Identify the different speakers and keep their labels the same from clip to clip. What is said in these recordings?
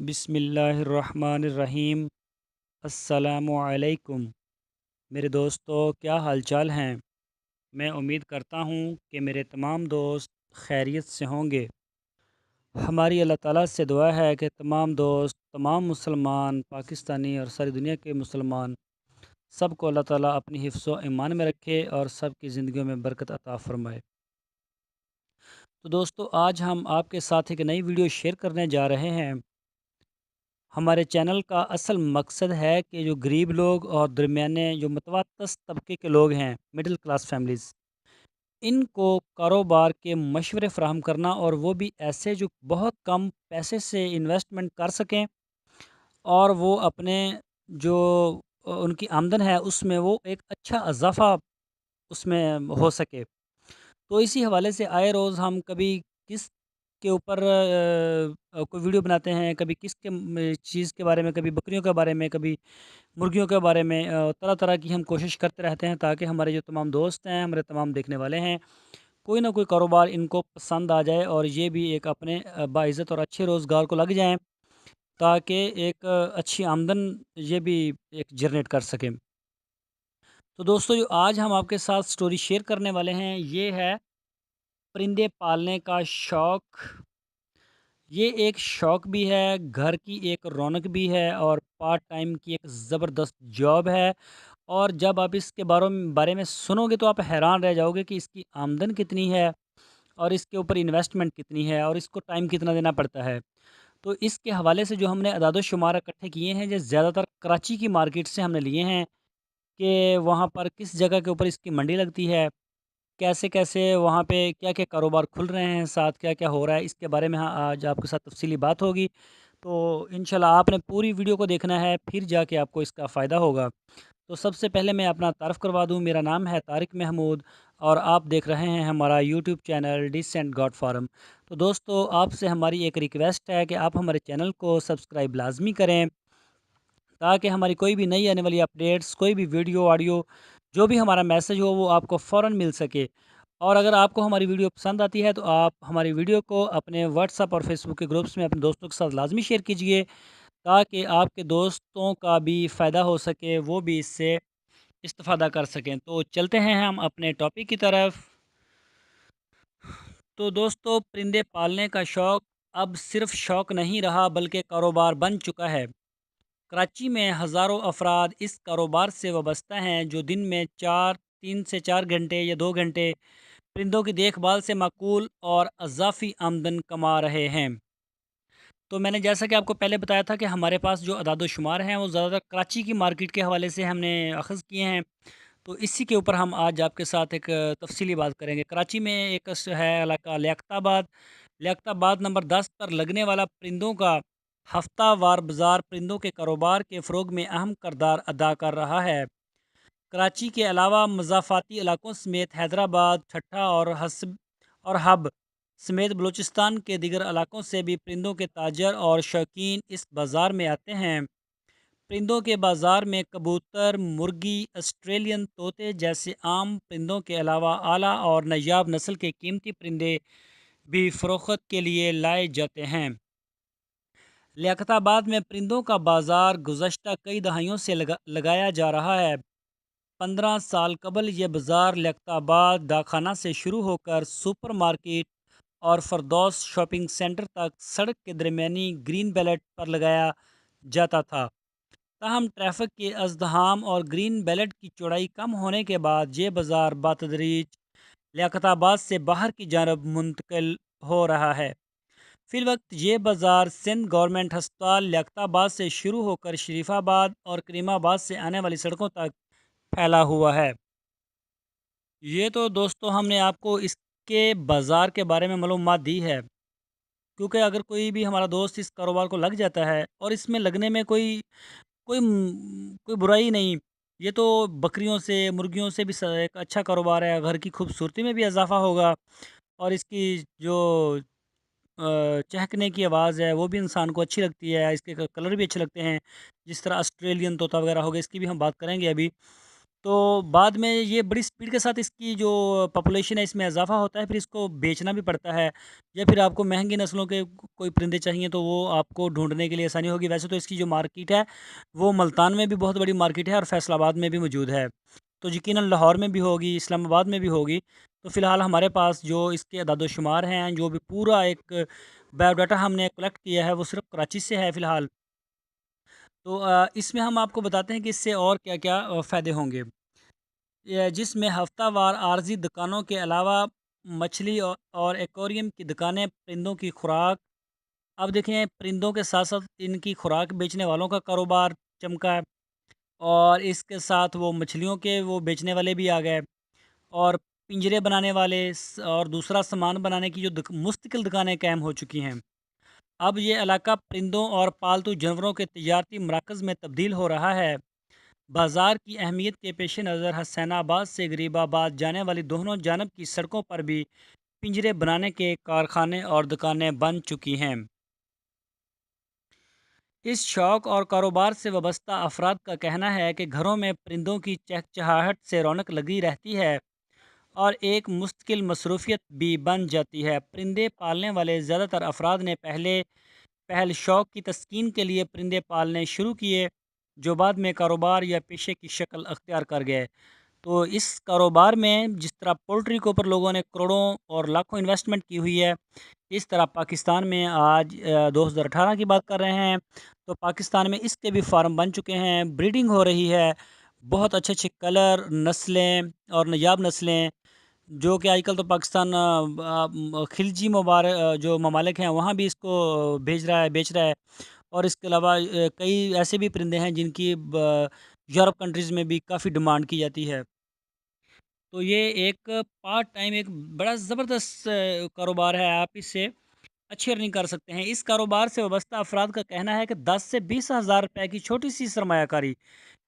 Speaker 1: بسم اللہ الرحمن الرحیم۔ السلام علیکم میرے دوستو، کیا حال چال ہیں؟ میں امید کرتا ہوں کہ میرے تمام دوست خیریت سے ہوں گے۔ ہماری اللہ تعالیٰ سے دعا ہے کہ تمام دوست، تمام مسلمان، پاکستانی اور ساری دنیا کے مسلمان، سب کو اللہ تعالیٰ اپنی حفظ و ایمان میں رکھے اور سب کی زندگیوں میں برکت عطا فرمائے۔ تو دوستو، آج ہم آپ کے ساتھ ایک نئی ویڈیو شیئر کرنے جا رہے ہیں۔ ہمارے چینل کا اصل مقصد ہے کہ جو غریب لوگ اور درمیانے جو متوسط طبقے کے لوگ ہیں، مڈل کلاس فیملیز، ان کو کاروبار کے مشورے فراہم کرنا، اور وہ بھی ایسے جو بہت کم پیسے سے انویسٹمنٹ کر سکیں اور وہ اپنے جو ان کی آمدن ہے اس میں وہ ایک اچھا اضافہ اس میں ہو سکے۔ تو اسی حوالے سے آئے روز ہم کبھی کس کے اوپر کوئی ویڈیو بناتے ہیں، کبھی کس کے چیز کے بارے میں، کبھی بکریوں کے بارے میں، کبھی مرغیوں کے بارے میں، طرح طرح کی ہم کوشش کرتے رہتے ہیں تاکہ ہمارے جو تمام دوست ہیں، ہمارے تمام دیکھنے والے ہیں، کوئی نہ کوئی کاروبار ان کو پسند آ جائے اور یہ بھی ایک اپنے باعزت اور اچھے روزگار کو لگ جائیں، تاکہ ایک اچھی آمدن یہ بھی ایک جنریٹ کر سکیں۔ تو دوستو، جو آج ہم آپ کے ساتھ سٹوری شیئر کرنے والے ہیں، یہ ہے پرندے پالنے کا شوق۔ یہ ایک شوق بھی ہے، گھر کی ایک رونق بھی ہے، اور پارٹ ٹائم کی ایک زبردست جاب ہے۔ اور جب آپ اس کے بارے میں سنو گے تو آپ حیران رہ جاؤ گے کہ اس کی آمدن کتنی ہے، اور اس کے اوپر انویسٹمنٹ کتنی ہے، اور اس کو ٹائم کتنا دینا پڑتا ہے۔ تو اس کے حوالے سے جو ہم نے اعداد و شمار اکٹھے کیے ہیں، جو زیادہ تر کراچی کی مارکیٹ سے ہم نے لیے ہیں، کہ وہاں پر کس جگہ کے اوپر اس کی منڈی لگتی ہے، کیسے کیسے وہاں پہ کیا کیا کاروبار کھل رہے ہیں، ساتھ کیا کیا ہو رہا ہے، اس کے بارے میں آج آپ کے ساتھ تفصیلی بات ہوگی۔ تو انشاءاللہ آپ نے پوری ویڈیو کو دیکھنا ہے، پھر جا کے آپ کو اس کا فائدہ ہوگا۔ تو سب سے پہلے میں اپنا تعارف کروا دوں، میرا نام ہے طارق محمود، اور آپ دیکھ رہے ہیں ہمارا YouTube channel decent God form. تو دوستو، آپ سے ہماری ایک ریکویسٹ ہے کہ آپ ہمارے چینل کو سبسکرائب لازمی کریں، تاکہ ہماری کوئی بھی نئی آنے والی اپڈیٹس، کوئی بھی ویڈیو آڈیو، جو بھی ہمارا میسج ہو وہ آپ کو فوراً مل سکے۔ اور اگر آپ کو ہماری ویڈیو پسند آتی ہے تو آپ ہماری ویڈیو کو اپنے واٹس ایپ اور فیس بک کے گروپس میں اپنے دوستوں کے ساتھ لازمی شیئر کیجئے، تاکہ آپ کے دوستوں کا بھی فائدہ ہو سکے، وہ بھی اس سے استفادہ کر سکیں۔ تو چلتے ہیں ہم اپنے ٹاپک کی طرف۔ تو دوستو، پرندے پالنے کا شوق اب صرف شوق نہیں رہا بلکہ کاروبار بن چکا ہے۔ کراچی میں ہزاروں افراد اس کاروبار سے وابستہ ہیں، جو دن میں 3 سے 4 گھنٹے یا 2 گھنٹے پرندوں کی دیکھ بھال سے معقول اور اضافی آمدن کما رہے ہیں۔ تو میں نے جیسا کہ آپ کو پہلے بتایا تھا کہ ہمارے پاس جو اعداد و شمار ہیں وہ زیادہ تر کراچی کی مارکیٹ کے حوالے سے ہم نے اخذ کیے ہیں۔ تو اسی کے اوپر ہم آج آپ کے ساتھ ایک تفصیلی بات کریں گے۔ کراچی میں ایک ہے علاقہ لیاقت آباد۔ لیاقت آباد نمبر 10 پر لگنے والا پرندوں کا ہفتہ وار بازار پرندوں کے کاروبار کے فروغ میں اہم کردار ادا کر رہا ہے۔ کراچی کے علاوہ مضافاتی علاقوں سمیت حیدرآباد، ٹھٹھہ اور حب سمیت بلوچستان کے دیگر علاقوں سے بھی پرندوں کے تاجر اور شوقین اس بازار میں آتے ہیں۔ پرندوں کے بازار میں کبوتر، مرغی، آسٹریلین طوطے جیسے عام پرندوں کے علاوہ اعلیٰ اور نایاب نسل کے قیمتی پرندے بھی فروخت کے لیے لائے جاتے ہیں۔ لیاقت آباد میں پرندوں کا بازار گزشتہ کئی دہائیوں سے لگایا جا رہا ہے۔ 15 سال قبل یہ بازار لیاقت آباد ڈاکخانہ سے شروع ہو کر سپر مارکیٹ اور فردوس شاپنگ سینٹر تک سڑک کے درمیانی گرین بیلٹ پر لگایا جاتا تھا۔ تاہم ٹریفک کے ازدحام اور گرین بیلٹ کی چوڑائی کم ہونے کے بعد یہ بازار بتدریج لیاقت آباد سے باہر کی جانب منتقل ہو رہا ہے۔ فی الوقت یہ بازار سندھ گورنمنٹ ہسپتال لیاقت آباد سے شروع ہو کر شریف آباد اور کریم آباد سے آنے والی سڑکوں تک پھیلا ہوا ہے۔ یہ تو دوستو ہم نے آپ کو اس کے بازار کے بارے میں معلومات دی ہے، کیونکہ اگر کوئی بھی ہمارا دوست اس کاروبار کو لگ جاتا ہے، اور اس میں لگنے میں کوئی برائی نہیں، یہ تو بکریوں سے، مرغیوں سے بھی ایک اچھا کاروبار ہے، گھر کی خوبصورتی میں بھی اضافہ ہوگا، اور اس کی جو چہکنے کی آواز ہے وہ بھی انسان کو اچھی لگتی ہے، اس کے کلر بھی اچھے لگتے ہیں، جس طرح آسٹریلین طوطا وغیرہ ہو گیا، اس کی بھی ہم بات کریں گے ابھی۔ تو بعد میں یہ بڑی اسپیڈ کے ساتھ اس کی جو پاپولیشن ہے اس میں اضافہ ہوتا ہے، پھر اس کو بیچنا بھی پڑتا ہے، یا پھر آپ کو مہنگی نسلوں کے کوئی پرندے چاہیے تو وہ آپ کو ڈھونڈنے کے لیے آسانی ہوگی۔ ویسے تو اس کی جو مارکیٹ ہے وہ ملتان میں بھی بہت بڑی مارکیٹ ہے اور فیصل آباد میں بھی موجود ہے، تو یقیناً لاہور میں بھی ہوگی، اسلام آباد میں بھی ہوگی۔ تو فی الحال ہمارے پاس جو اس کے اعداد و شمار ہیں، جو بھی پورا ایک بایو ڈاٹا ہم نے کلیکٹ کیا ہے وہ صرف کراچی سے ہے فی الحال۔ تو اس میں ہم آپ کو بتاتے ہیں کہ اس سے اور کیا کیا فائدے ہوں گے، جس میں ہفتہ وار عارضی دکانوں کے علاوہ مچھلی اور ایکویریم کی دکانیں پرندوں کی خوراک، اب دیکھیں پرندوں کے ساتھ ساتھ ان کی خوراک بیچنے والوں کا کاروبار چمکا ہے، اور اس کے ساتھ وہ مچھلیوں کے وہ بیچنے والے بھی آ گئے، اور پنجرے بنانے والے اور دوسرا سامان بنانے کی جو مستقل دکانیں قائم ہو چکی ہیں۔ اب یہ علاقہ پرندوں اور پالتو جانوروں کے تجارتی مراکز میں تبدیل ہو رہا ہے۔ بازار کی اہمیت کے پیش نظر حسین آباد سے غریب آباد جانے والی دونوں جانب کی سڑکوں پر بھی پنجرے بنانے کے کارخانے اور دکانیں بن چکی ہیں۔ اس شوق اور کاروبار سے وابستہ افراد کا کہنا ہے کہ گھروں میں پرندوں کی چہچہاہٹ سے رونق لگی رہتی ہے اور ایک مستقل مصروفیت بھی بن جاتی ہے۔ پرندے پالنے والے زیادہ تر افراد نے پہل شوق کی تسکین کے لیے پرندے پالنے شروع کیے، جو بعد میں کاروبار یا پیشے کی شکل اختیار کر گئے۔ تو اس کاروبار میں جس طرح پولٹری کے اوپر لوگوں نے کروڑوں اور لاکھوں انویسٹمنٹ کی ہوئی ہے، اس طرح پاکستان میں آج 2018 کی بات کر رہے ہیں تو پاکستان میں اس کے بھی فارم بن چکے ہیں، بریڈنگ ہو رہی ہے، بہت اچھے اچھے کلر نسلیں اور نایاب نسلیں، جو کہ آج کل تو پاکستان خلجی جو ممالک ہیں وہاں بھی اس کو بھیج رہا ہے، بیچ رہا ہے، اور اس کے علاوہ کئی ایسے بھی پرندے ہیں جن کی یورپ کنٹریز میں بھی کافی ڈیمانڈ کی جاتی ہے۔ تو یہ ایک پارٹ ٹائم ایک بڑا زبردست کاروبار ہے، آپ اس سے اچھی ارننگ کر سکتے ہیں۔ اس کاروبار سے وابستہ افراد کا کہنا ہے کہ 10 سے 20 ہزار روپے کی چھوٹی سی سرمایہ کاری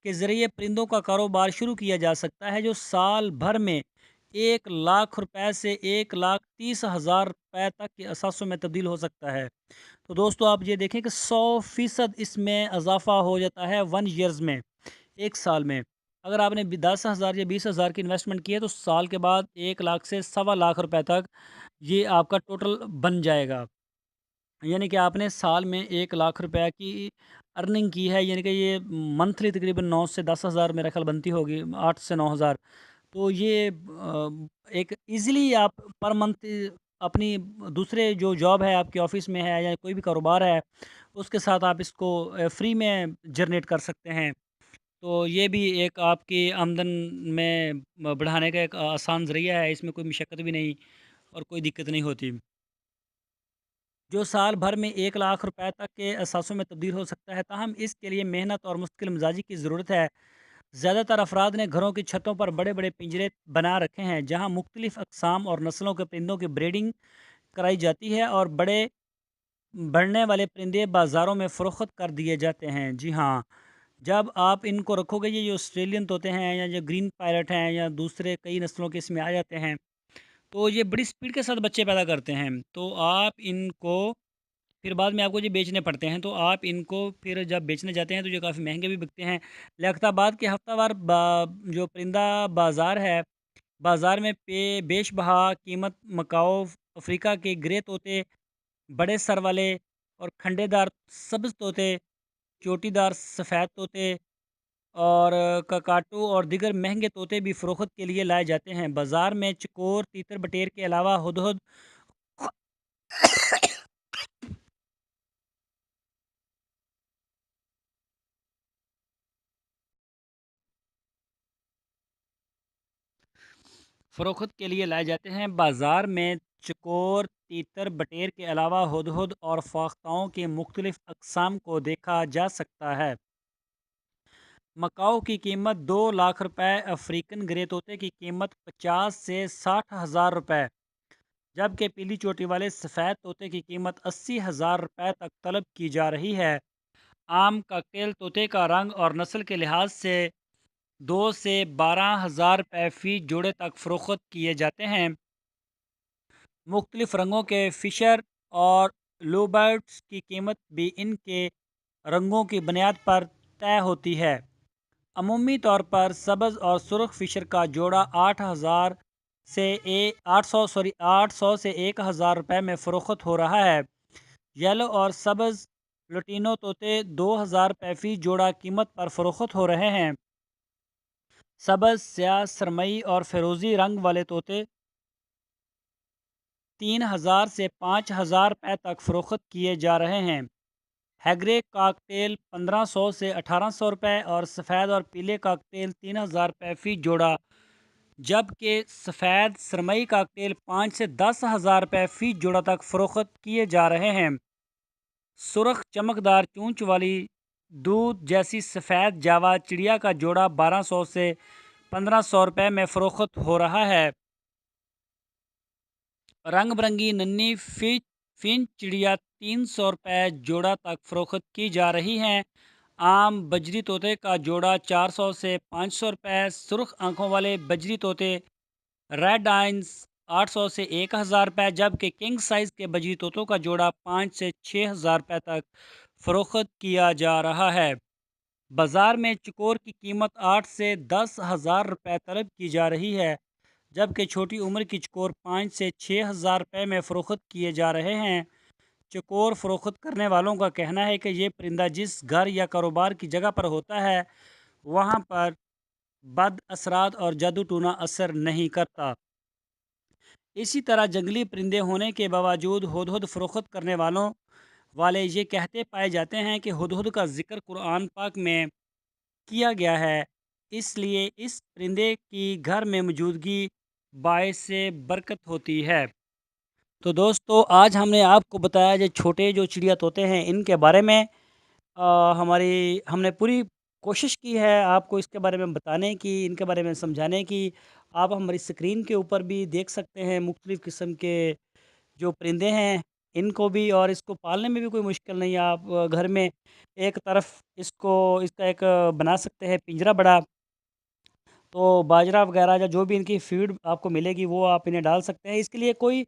Speaker 1: کے ذریعے پرندوں کا کاروبار شروع کیا جا سکتا ہے، جو سال بھر میں 1 لاکھ روپے سے 1,30,000 روپے تک کے اثاثوں میں تبدیل ہو سکتا ہے۔ تو دوستو آپ یہ دیکھیں کہ 100% اس میں اضافہ ہو جاتا ہے 1 ایئرز میں، 1 سال میں۔ اگر آپ نے 10 ہزار یا 20 ہزار کی انویسٹمنٹ کی ہے تو سال کے بعد 1 لاکھ سے 1.25 لاکھ روپے تک یہ آپ کا ٹوٹل بن جائے گا، یعنی کہ آپ نے سال میں 1 لاکھ روپے کی ارننگ کی ہے، یعنی کہ یہ منتھلی تقریباً 9 سے 10 ہزار میرا خیال بنتی ہوگی، 8 سے 9 ہزار۔ تو یہ ایک ایزیلی آپ پر منتھ اپنی دوسرے جو جاب ہے آپ کے آفس میں ہے یا کوئی بھی کاروبار ہے اس کے ساتھ آپ اس کو فری میں جنریٹ کر سکتے ہیں۔ تو یہ بھی ایک آپ کی آمدن میں بڑھانے کا ایک آسان ذریعہ ہے، اس میں کوئی مشقت بھی نہیں اور کوئی دقت نہیں ہوتی، جو سال بھر میں 1 لاکھ روپے تک کے اثاثوں میں تبدیل ہو سکتا ہے۔ تاہم اس کے لیے محنت اور مستقل مزاجی کی ضرورت ہے۔ زیادہ تر افراد نے گھروں کی چھتوں پر بڑے بڑے پنجرے بنا رکھے ہیں جہاں مختلف اقسام اور نسلوں کے پرندوں کی بریڈنگ کرائی جاتی ہے، اور بڑھنے والے پرندے بازاروں میں فروخت کر دیے جاتے ہیں۔ جی ہاں، جب آپ ان کو رکھو گے، یہ جو آسٹریلین طوطے ہیں یا جو گرین پیرٹ ہیں یا دوسرے کئی نسلوں کے اس میں آ جاتے ہیں، تو یہ بڑی سپیڈ کے ساتھ بچے پیدا کرتے ہیں، تو آپ ان کو پھر بعد میں آپ کو یہ بیچنے پڑتے ہیں، تو آپ ان کو پھر جب بیچنے جاتے ہیں تو یہ کافی مہنگے بھی بکتے ہیں۔ لیاقت آباد کے ہفتہ وار جو پرندہ بازار ہے، بازار میں بیش بہا قیمت مکاؤ افریقہ کے گرے طوطے، بڑے سر والے اور کھنڈے دار سبز طوطے، چوٹی دار سفید طوطے اور ککاٹو اور دیگر مہنگے طوطے بھی فروخت کے لیے لائے جاتے ہیں۔ بازار میں چکور، تیتر بٹیر کے علاوہ ہدہد فروخت کے لیے لائے جاتے ہیں۔ بازار میں چکور، تیتر بٹیر کے علاوہ ہدہد اور فاختاؤں کی مختلف اقسام کو دیکھا جا سکتا ہے۔ مکاؤ کی قیمت 2 لاکھ روپے، افریقن گرے طوطے کی قیمت 50 سے 60 ہزار روپے، جبکہ پیلی چوٹی والے سفید طوطے کی قیمت 80 ہزار روپے تک طلب کی جا رہی ہے۔ عام کاکٹیل طوطے کا رنگ اور نسل کے لحاظ سے 2 سے 12 ہزار روپے فی جوڑے تک فروخت کیے جاتے ہیں۔ مختلف رنگوں کے فشر اور لوبرٹس کی قیمت بھی ان کے رنگوں کی بنیاد پر طے ہوتی ہے۔ عمومی طور پر سبز اور سرخ فشر کا جوڑا 800 سے 1000 میں فروخت ہو رہا ہے۔ یلو اور سبز لوٹینو طوطے 2000 روپے فی جوڑا قیمت پر فروخت ہو رہے ہیں۔ سبز، سیاہ، سرمئی اور فیروزی رنگ والے طوطے 3000 سے 5000 روپے تک فروخت کیے جا رہے ہیں۔ ہیگرے کاکٹیل 1500 سے 1800 روپے اور سفید اور پیلے کاکٹیل 3000 روپے فی جوڑا، جبکہ سفید سرمئی کاکٹیل 5 سے 10,000 روپے فی جوڑا تک فروخت کیے جا رہے ہیں۔ سرخ چمکدار چونچ والی دودھ جیسی سفید جاوا چڑیا کا جوڑا 1200 سے 1500 روپے میں فروخت ہو رہا ہے۔ رنگ برنگی ننھی فینچ چڑیا 300 روپے جوڑا تک فروخت کی جا رہی ہیں۔ عام بجری طوطے کا جوڑا 400 سے 500 روپے، سرخ آنکھوں والے بجری طوطے ریڈ آئنز 800 سے 1000 روپے، جبکہ کنگ سائز کے بجری طوطوں کا جوڑا 5 سے 6000 روپے تک فروخت کیا جا رہا ہے۔ بازار میں چکور کی قیمت 8 سے 10,000 روپے طلب کی جا رہی ہے، جبکہ چھوٹی عمر کی چکور 5 سے 6000 روپے میں فروخت کیے جا رہے ہیں۔ چکور فروخت کرنے والوں کا کہنا ہے کہ یہ پرندہ جس گھر یا کاروبار کی جگہ پر ہوتا ہے وہاں پر بد اثرات اور جادو ٹونا اثر نہیں کرتا۔ اسی طرح جنگلی پرندے ہونے کے باوجود ہدہد فروخت کرنے والے یہ کہتے پائے جاتے ہیں کہ ہدہد کا ذکر قرآن پاک میں کیا گیا ہے، اس لیے اس پرندے کی گھر میں موجودگی باعث برکت ہوتی ہے۔ تو دوستو، آج ہم نے آپ کو بتایا جو چھوٹے جو چڑیا طوطے ہیں ان کے بارے میں۔ ہم نے پوری کوشش کی ہے آپ کو اس کے بارے میں بتانے کی، ان کے بارے میں سمجھانے کی۔ آپ ہماری اسکرین کے اوپر بھی دیکھ سکتے ہیں مختلف قسم کے جو پرندے ہیں ان کو بھی، اور اس کو پالنے میں بھی کوئی مشکل نہیں ہے۔ آپ گھر میں ایک طرف اس کا ایک بنا سکتے ہیں پنجرہ بڑا، تو باجرہ وغیرہ یا جو بھی ان کی فیڈ آپ کو ملے گی وہ آپ انہیں ڈال سکتے ہیں۔ اس کے لیے کوئی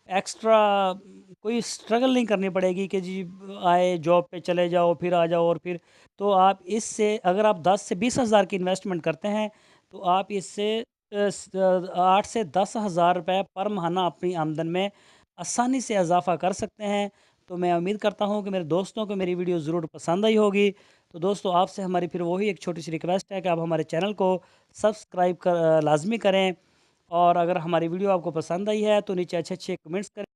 Speaker 1: ایکسٹرا کوئی اسٹرگل نہیں کرنی پڑے گی کہ جی آئے جاب پہ چلے جاؤ پھر آ جاؤ، اور پھر تو آپ اس سے اگر آپ 10 سے 20 ہزار کی انویسٹمنٹ کرتے ہیں تو آپ اس سے 8 سے 10 ہزار روپے پر ماہانہ اپنی آمدن میں آسانی سے اضافہ کر سکتے ہیں۔ تو میں امید کرتا ہوں کہ میرے دوستوں کو میری ویڈیو ضرور پسند آئی ہوگی۔ تو دوستو، آپ سے ہماری پھر وہی ایک چھوٹی سی ریکویسٹ ہے کہ آپ ہمارے چینل کو سبسکرائب لازمی کریں، اور اگر ہماری ویڈیو آپ کو پسند آئی ہے تو نیچے اچھے کمنٹس کریں۔